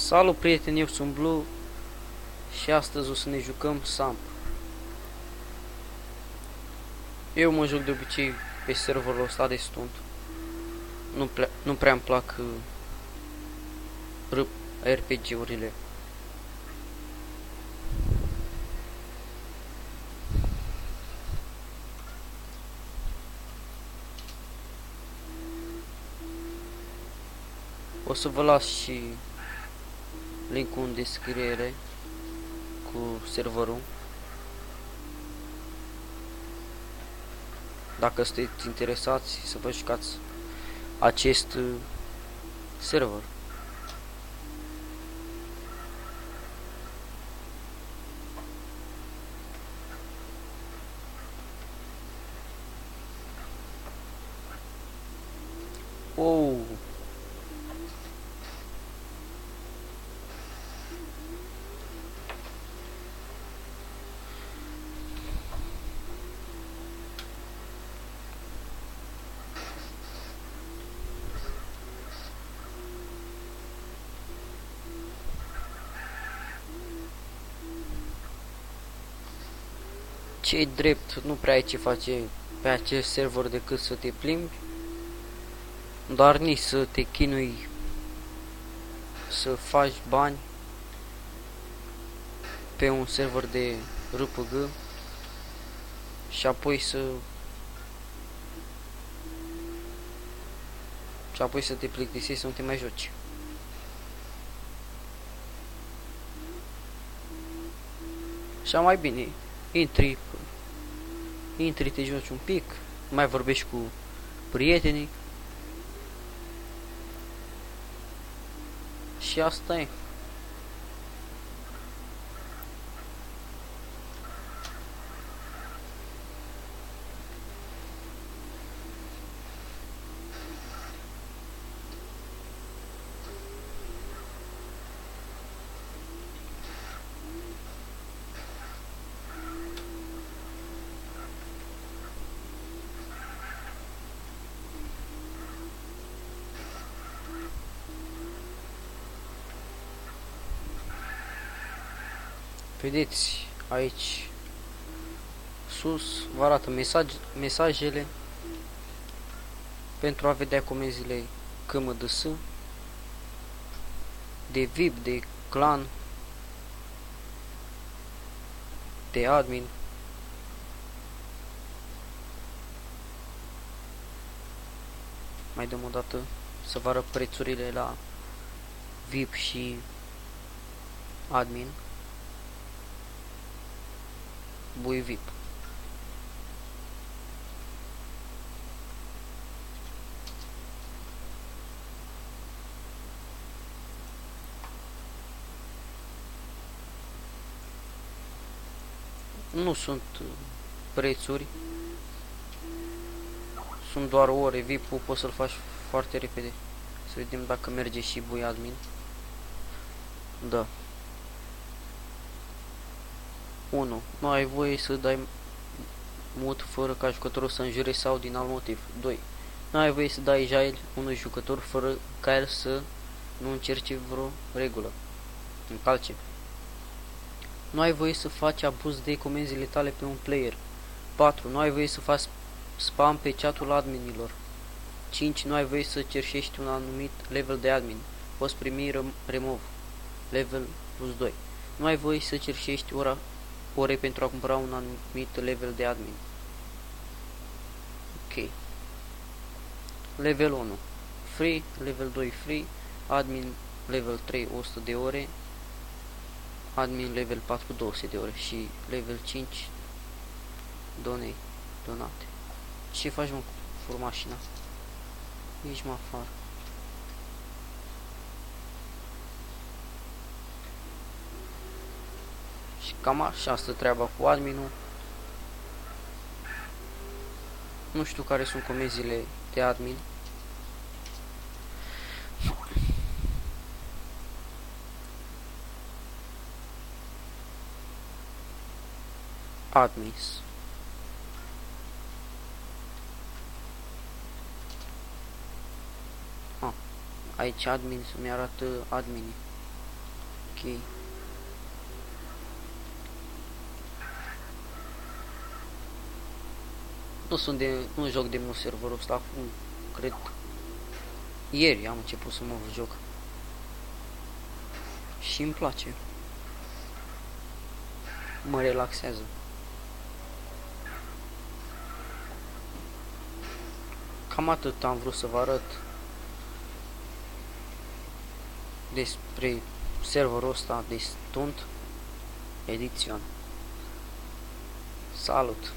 Salut prieteni, eu sunt Blue și astăzi o să ne jucăm Samp. Eu mă joc de obicei pe serverul ăsta de stunt. Nu prea îmi plac RPG-urile. O să vă las și linkul în descriere cu serverul. Dacă sunteți interesați să vă jucați acest server. Oh! Ce-i drept, nu prea ai ce face pe acest server decât să te plimbi, dar nici să te chinui să faci bani pe un server de RPG și apoi să te plictisești să nu te mai joci. Și mai bine, intri, te joci un pic, mai vorbești cu prietenii și asta e. Vedeți aici sus vă arată mesajele pentru a vedea comenzile KMDS, de VIP, de clan, de admin. Mai dăm o dată să vă arăt prețurile la VIP și admin. Bui VIP. Nu sunt prețuri, sunt doar ore. VIP-ul poți să-l faci foarte repede. Să vedem dacă merge și bui admin. Da. 1. Nu ai voie să dai mut fără ca jucătorul să înjure sau din alt motiv. 2. Nu ai voie să dai jail unui jucător fără ca el să nu încerce vreo regulă. Încalce. Nu ai voie să faci abuz de comenzile tale pe un player. 4. Nu ai voie să faci spam pe chatul adminilor. 5. Nu ai voie să cerșești un anumit level de admin. Poți primi remove. Level plus 2. Nu ai voie să cerșești ore pentru a cumpăra un anumit level de admin. Ok. Level 1 free, level 2 free, admin level 3 100 de ore, admin level 4 200 de ore și level 5 donate. Ce faci, mă, cu mașina? Ești, mă, afară. Și cam așa stă treaba cu adminul. Nu știu care sunt comenzile de admin. Admins. Aici admin să-mi arată adminii. Nu joc de mult serverul ăsta, acum, cred, ieri am început să mă joc. Și îmi place. Mă relaxează. Cam atât am vrut să vă arăt despre serverul ăsta de Stunt Edition. Salut!